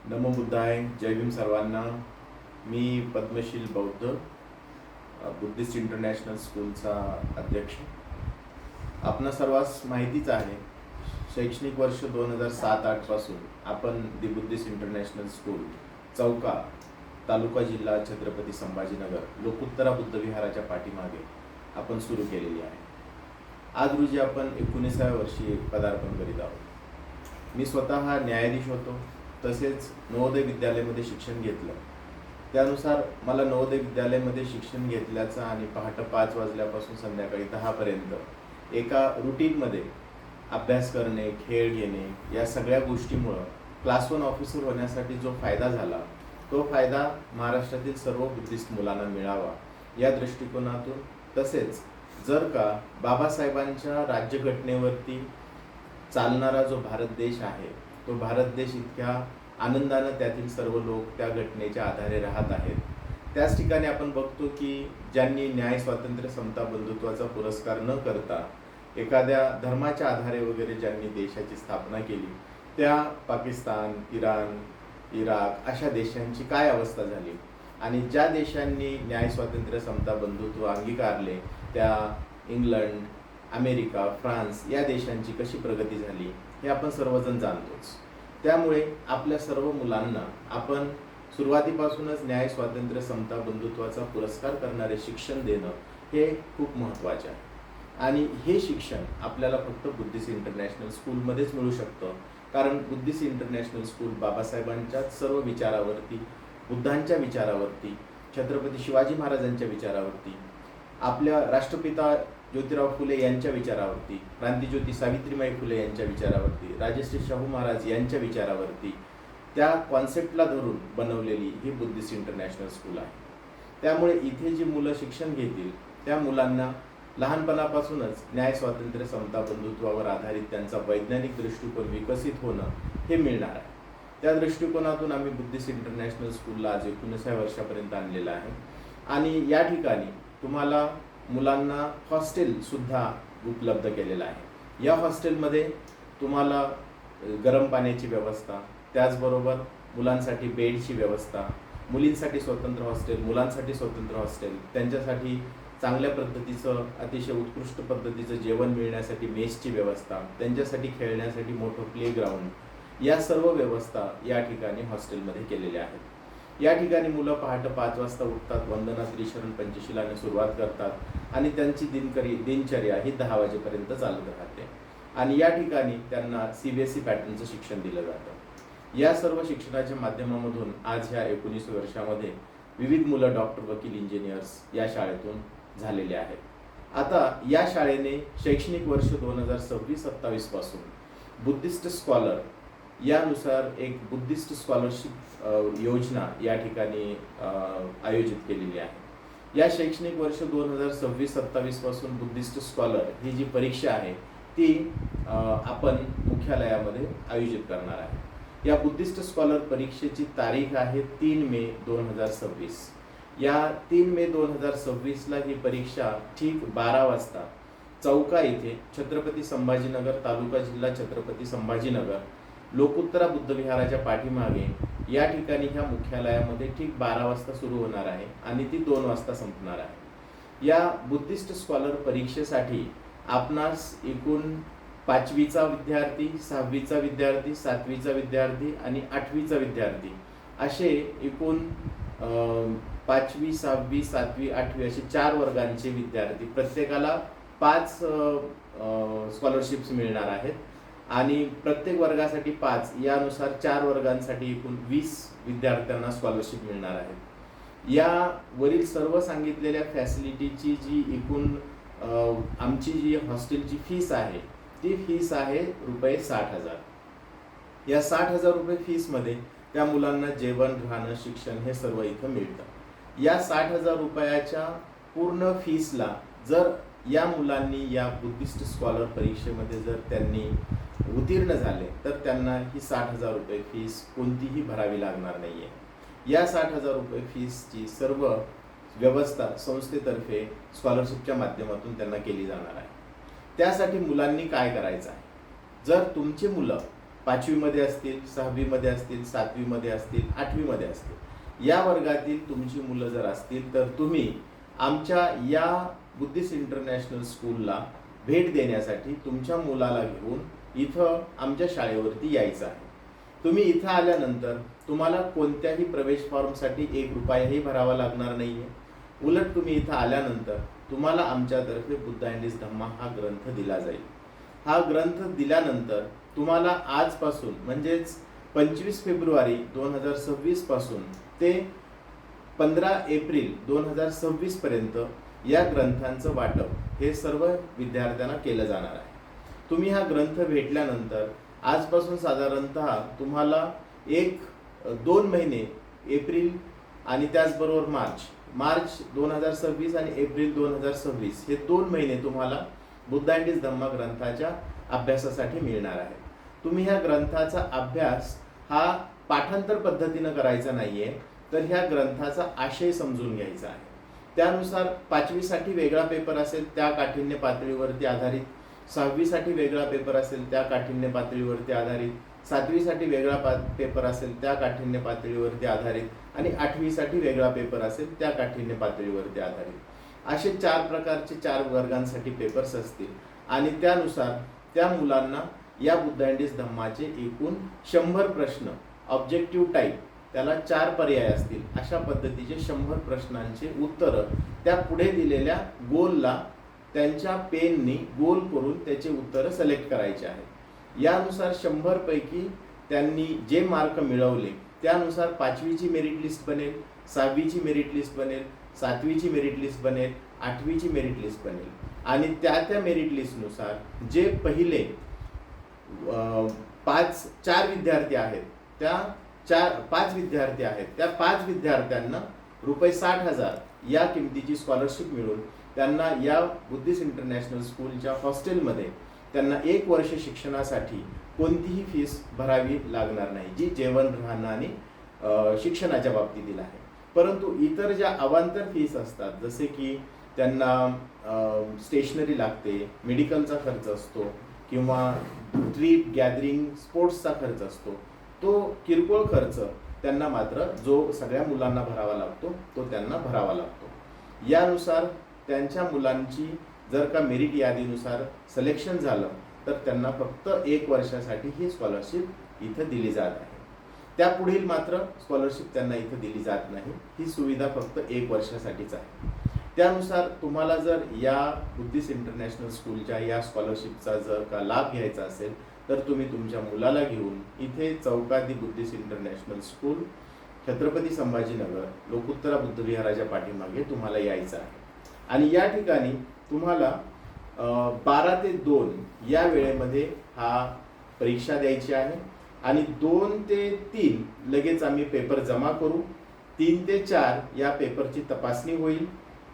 नमो बुद्धाय. जय भीम सर्वांना. मी पद्मशील बौद्ध, Buddhist international स्कूलचा अध्यक्ष. आपणा सर्वांस माहितीच आहे, शैक्षणिक वर्ष 2007-08 पासून आपण दी बुद्धिस्ट इंटरनॅशनल स्कूल चौका, तालुका जिल्हा छत्रपती संभाजीनगर, लोकोत्तरा बुद्ध विहाराच्या पाठीमागे आपण सुरू केलेली आहे. आज रोजी आपण 19व्या वर्षी पदार्पण करीत आहोत. मी स्वतः न्यायाधीश होतो, तसेच नवोदय विद्यालयामध्ये शिक्षण घेतलं. त्यानुसार मला नवोदय विद्यालयामध्ये शिक्षण घेतल्याचा आणि पहाटे 5 वाजल्यापासून संध्याकाळी 10 पर्यंत एका रुटीनमध्ये अभ्यास करणे, खेळ घेणे, या सगळ्या गोष्टीमुळं क्लास 1 ऑफिसर होण्यासाठी जो फायदा झाला, तो फायदा महाराष्ट्रातील सर्व बुद्धिस्ट मुलांना मिळावा या दृष्टिकोनातून, तसेच जर का बाबासाहेबांच्या राज्यघटनेवरती चालणारा जो भारत देश आहे, तो भारत देश इतक्या आनंदानं त्यातील सर्व लोक त्या घटनेच्या आधारे राहत आहेत. त्याच ठिकाणी आपण बघतो की ज्यांनी न्याय, स्वातंत्र्य, समता, बंधुत्वाचा पुरस्कार न करता एखाद्या धर्माच्या आधारे वगैरे ज्यांनी देशाची स्थापना केली, त्या पाकिस्तान, इराण, इराक अशा देशांची काय अवस्था झाली, आणि ज्या देशांनी न्याय, स्वातंत्र्य, समता, बंधुत्व अंगीकारले, त्या इंग्लंड, अमेरिका, फ्रान्स या देशांची कशी प्रगती झाली हे आपण सर्वजण जाणतोच. त्यामुळे आपल्या सर्व मुलांना आपण सुरुवातीपासूनच न्याय, स्वातंत्र्य, समता, बंधुत्वाचा पुरस्कार करणारे शिक्षण देणं हे खूप महत्त्वाचे आहे. आणि हे शिक्षण आपल्याला फक्त बुद्धिस्ट इंटरनॅशनल स्कूलमध्येच मिळू शकतं, कारण बुद्धिस्ट इंटरनॅशनल स्कूल बाबासाहेबांच्या सर्व विचारावरती, बुद्धांच्या विचारावरती, छत्रपती शिवाजी महाराजांच्या विचारावरती, आपल्या राष्ट्रपिता ज्योतिराव फुले यांच्या विचारावरती, क्रांतिज्योती सावित्रीबाई फुले यांच्या विचारावरती, राजश्री शाहू महाराज यांच्या विचारावरती, त्या कॉन्सेप्टला धरून बनवलेली ही बुद्धिस्ट इंटरनॅशनल स्कूल आहे. त्यामुळे इथे जी मुलं शिक्षण घेतील त्या मुलांना लहानपणापासूनच न्याय, स्वातंत्र्य, समता, बंधुत्वावर आधारित त्यांचा वैज्ञानिक दृष्टिकोन विकसित होणं हे मिळणार आहे. त्या दृष्टिकोनातून आम्ही बुद्धिस्ट इंटरनॅशनल स्कूलला आज 19व्या वर्षापर्यंत आणलेलं आहे. आणि या ठिकाणी तुम्हाला मुलांना हॉस्टेलसुद्धा उपलब्ध केलेलं आहे. या हॉस्टेलमध्ये तुम्हाला गरम पाण्याची व्यवस्था, त्याचबरोबर मुलांसाठी बेडची व्यवस्था, मुलींसाठी स्वतंत्र हॉस्टेल, मुलांसाठी स्वतंत्र हॉस्टेल, त्यांच्यासाठी चांगल्या पद्धतीचं, अतिशय उत्कृष्ट पद्धतीचं जेवण मिळण्यासाठी मेसची व्यवस्था, त्यांच्यासाठी खेळण्यासाठी मोठं प्लेग्राऊंड, या सर्व व्यवस्था या ठिकाणी हॉस्टेलमध्ये केलेल्या आहेत. या ठिकाणी मुलं पहाटे 5 वाजता उठतात, वंदना, त्रिशरण, पंचशिलाने सुरुवात करतात आणि त्यांची दिनचर्या ही 10 वाजेपर्यंत चालत राहते. आणि या ठिकाणी त्यांना CBSE पॅटर्नचं शिक्षण दिलं जातं. या सर्व शिक्षणाच्या माध्यमामधून आज ह्या 19 वर्षामध्ये विविध मुलं डॉक्टर, वकील, इंजिनियर्स या शाळेतून झालेले आहेत. आता या शाळेने शैक्षणिक वर्ष 2026-27 पासून बुद्धिस्ट स्कॉलर यानुसार एक बुद्धिस्ट स्कॉलरशिप योजना या ठिकाणी आयोजित केलेली आहे. या शैक्षणिक वर्ष 2026-27 पासून बुद्धिस्ट स्कॉलर ही जी परीक्षा आहे ती आपण मुख्यालयामध्ये आयोजित करणार आहे. या बुद्धिस्ट स्कॉलर परीक्षेची तारीख आहे 3 मे 2026. या 3 मे 2026ला ही परीक्षा ठीक 12 वाजता चौका येथे, छत्रपती संभाजीनगर, तालुका जिल्हा छत्रपती संभाजीनगर, लोकोत्तरा बुद्ध विहाराच्या पाठीमागे या ठिकाणी ह्या मुख्यालयामध्ये ठीक 12 वाजता सुरू होणार आहे आणि ती 2 वाजता संपणार आहे. या बुद्धिस्ट स्कॉलर परीक्षेसाठी आपणास एकूण 5वीचा विद्यार्थी, 6वीचा विद्यार्थी, 7वीचा विद्यार्थी आणि 8वीचा विद्यार्थी असे एकूण 5वी, 6वी, 7वी, 8वी असे 4 वर्गांचे विद्यार्थी, प्रत्येकाला 5 स्कॉलरशिप्स मिळणार आहेत आणि प्रत्येक वर्गासाठी 5, यानुसार 4 वर्गांसाठी एकूण 20 विद्यार्थ्यांना स्कॉलरशिप मिळणार आहेत. या वरील सर्व सांगितलेल्या फॅसिलिटीची जी एकूण आमची जी हॉस्टेलची फीस आहे ती फीस आहे ₹60,000. या ₹60,000 फीसमध्ये त्या मुलांना जेवण, राहणं, शिक्षण हे सर्व इथं मिळतं. या ₹60,000च्या पूर्ण फीसला जर या मुलांनी या बुद्धिस्ट स्कॉलर परीक्षेमध्ये जर त्यांनी उत्तीर्ण झाले तर त्यांना ही ₹60,000 फीस कोणतीही भरावी लागणार नाही आहे. या ₹60,000 फीसची सर्व व्यवस्था संस्थेतर्फे स्कॉलरशिपच्या माध्यमातून त्यांना केली जाणार आहे. त्यासाठी मुलांनी काय करायचं आहे, जर तुमची मुलं 5वीमध्ये असतील, 6वीमध्ये असतील, 7वीमध्ये असतील, 8वीमध्ये असतील, या वर्गातील तुमची मुलं जर असतील तर तुम्ही आमच्या या बुद्धिस्ट इंटरनॅशनल स्कूलला भेट देण्यासाठी तुमच्या मुलाला घेऊन इथं आमच्या शाळेवरती यायचं आहे. तुम्ही इथं आल्यानंतर तुम्हाला कोणत्याही प्रवेश फॉर्मसाठी 1 रुपयाही भरावा लागणार नाही आहे. उलट तुम्ही इथं आल्यानंतर तुम्हाला आमच्यातर्फे बुद्ध अँड हिज धम्मा हा ग्रंथ दिला जाईल. हा ग्रंथ दिल्यानंतर तुम्हाला आजपासून म्हणजेच 25 फेब्रुवारी 2026 पासून ते 15 एप्रिल 2026 पर्यंत या ग्रंथांचं वाटप हे सर्व विद्यार्थ्यांना केलं जाणार आहे. तुम्ही हा ग्रंथ भेटल्यानंतर आजपासून साधारणतः तुम्हाला 2 महिने एप्रिल आणि त्याचबरोबर मार्च 2026 आणि एप्रिल 2026 हे 2 महिने तुम्हाला बुद्ध अँड हिज धम्मा ग्रंथाच्या अभ्यासासाठी मिळणार आहे. तुम्ही ह्या ग्रंथाचा अभ्यास हा पाठांतर पद्धतीनं करायचा नाहीये, तर ह्या ग्रंथाचा आशय समजून घ्यायचा आहे. त्यानुसार 5वीसाठी वेगळा पेपर असेल त्या काठिण्य पातळीवरती आधारित, 6वीसाठी वेगळा पेपर असेल त्या काठिण्य पातळीवरती आधारित, 7वीसाठी वेगळा पेपर असेल त्या काठिण्य पातळीवरती आधारित आणि 8वीसाठी वेगळा पेपर असेल त्या काठिण्य पातळीवरती आधारित, असे 4 प्रकारचे 4 वर्गांसाठी पेपर्स असतील. आणि त्यानुसार त्या मुलांना या बुद्ध अँड हिज धम्माचे एकूण 100 प्रश्न ऑब्जेक्टिव्ह टाईप, त्याला 4 पर्याय असतील, अशा पद्धतीचे 100 प्रश्नांचे उत्तर त्या पुढे दिलेल्या गोलला त्यांच्या पेननी गोल करून त्याचे उत्तर सिलेक्ट करायचे आहेत. यानुसार 100 पैकी त्यांनी जे मार्क मिळवले त्यानुसार 5वीची मेरिट लिस्ट बनेल, 6वीची मेरिट लिस्ट बनेल, 7वीची मेरिट लिस्ट बनेल, 8वीची मेरिट लिस्ट बनेल. आणि त्या मेरिट लिस्टनुसार जे पहिले 4 विद्यार्थी आहेत त्या 5 विद्यार्थी आहेत त्या 5 विद्यार्थ्यांना ₹60,000 या किमतीची स्कॉलरशिप मिळून त्यांना या बुद्धिस्ट इंटरनॅशनल स्कूलच्या हॉस्टेलमध्ये त्यांना 1 वर्ष शिक्षणासाठी कोणतीही फीस भरावी लागणार नाही, जी जेवण, राहणं आणि शिक्षणाच्या बाबतीतील आहे. परंतु इतर ज्या अवांतर फीस असतात, जसे की त्यांना स्टेशनरी लागते, मेडिकलचा खर्च असतो किंवा ट्रिप, गॅदरिंग, स्पोर्ट्सचा खर्च असतो, तो किरकोळ खर्च त्यांना मात्र जो सगळ्या मुलांना भरावा लागतो तो त्यांना भरावा लागतो. यानुसार त्यांच्या मुलांची जर का मेरिट यादीनुसार सिलेक्शन झालं तर त्यांना फक्त 1 वर्षासाठी ही स्कॉलरशिप इथं दिली जात आहे. त्यापुढील मात्र स्कॉलरशिप त्यांना इथं दिली जात नाही. ही सुविधा फक्त 1 वर्षासाठीच आहे. त्यानुसार तुम्हाला जर या बुद्धिस्ट इंटरनॅशनल स्कूलच्या या स्कॉलरशिपचा जर का लाभ घ्यायचा असेल तर तुम्ही तुमच्या मुलाला घेऊन इथे चौकाती Buddhist international school, Chhatrapati Sambhajinagar, Lokuttara Buddha विहाराच्या पाठीमागे तुम्हाला यायचं आहे. आणि या ठिकाणी तुम्हाला 12 ते 2 या वेळेमध्ये हा परीक्षा द्यायची आहे. आणि 2 ते 3 लगेच आम्ही पेपर जमा करू. 3 ते 4 या पेपरची तपासणी होईल.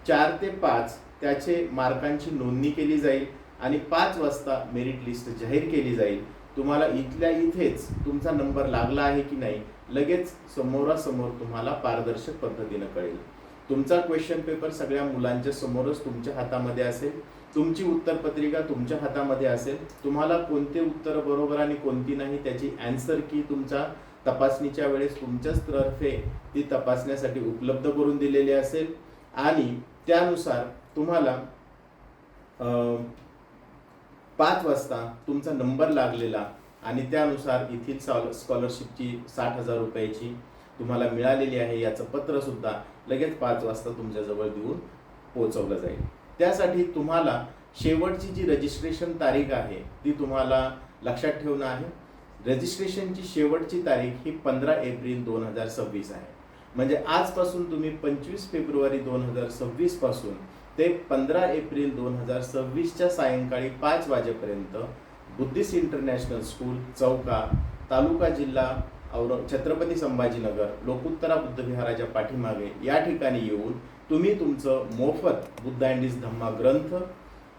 4 ते 5 त्याचे मार्कांची नोंदणी केली जाईल आणि 5 वाजता मेरिट लिस्ट जाहीर केली जाईल. तुम्हाला इथल्या इथेच तुमचा नंबर लागला आहे की नाही लगेच समोरासमोर तुम्हाला पारदर्शक पद्धतीनं कळेल. तुमचा क्वेश्चन पेपर सगळ्या मुलांच्या समोरच तुमच्या हातामध्ये असेल. तुमची उत्तरपत्रिका तुमच्या हातामध्ये असेल. तुम्हाला कोणते उत्तर बरोबर आणि कोणती नाही त्याची आन्सर की तुमच्या तपासणीच्या वेळेस तुमच्याच तर्फे ती तपासण्यासाठी उपलब्ध करून दिलेली असेल. आणि त्यानुसार तुम्हाला 5 वाजता तुमचा नंबर लागलेला आणि त्यानुसार येथील स्कॉलरशिपची 60,000 रुपयाची तुम्हाला मिळालेली आहे याचं पत्र सुद्धा लगेच 5 वाजता तुमच्याजवळ देऊन पोहोचवलं जाईल. त्यासाठी तुम्हाला शेवटची जी रजिस्ट्रेशन तारीख आहे ती तुम्हाला लक्षात ठेवणं आहे. रजिस्ट्रेशनची शेवटची तारीख ही 15 एप्रिल 2026 आहे. म्हणजे आजपासून तुम्ही 25 फेब्रुवारी 2026 पासून ते 15 एप्रिल 2026च्या सायंकाळी 5 वाजेपर्यंत बुद्धिस्ट इंटरनॅशनल स्कूल, चौका, तालुका, जिल्हा छत्रपती संभाजीनगर, लोकोत्तरा बुद्ध विहाराच्या पाठीमागे या ठिकाणी येऊन तुम्ही तुमचं मोफत बुद्ध अँड हिज धम्मा ग्रंथ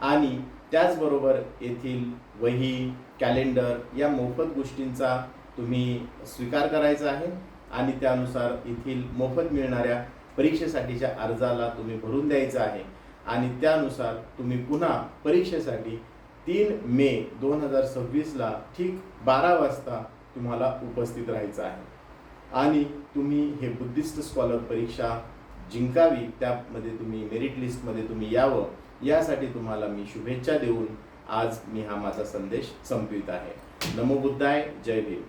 आणि त्याचबरोबर येथील वही, कॅलेंडर या मोफत गोष्टींचा तुम्ही स्वीकार करायचा आहे. आणि त्यानुसार येथील मोफत मिळणाऱ्या परीक्षेसाठीच्या अर्जाला तुम्ही भरून द्यायचं आहे. आणि त्यानुसार तुम्ही पुन्हा परीक्षेसाठी 3 मे 2026ला ठीक 12 वाजता तुम्हाला उपस्थित राहायचं आहे आणि तुम्ही हे बुद्धिस्ट स्कॉलर परीक्षा जिंकावी, त्यामध्ये तुम्ही मेरिट लिस्टमध्ये तुम्ही यावं यासाठी तुम्हाला मी शुभेच्छा देऊन आज मी हा माझा संदेश संपवित आहे. नमो बुद्धाय. जय भीम.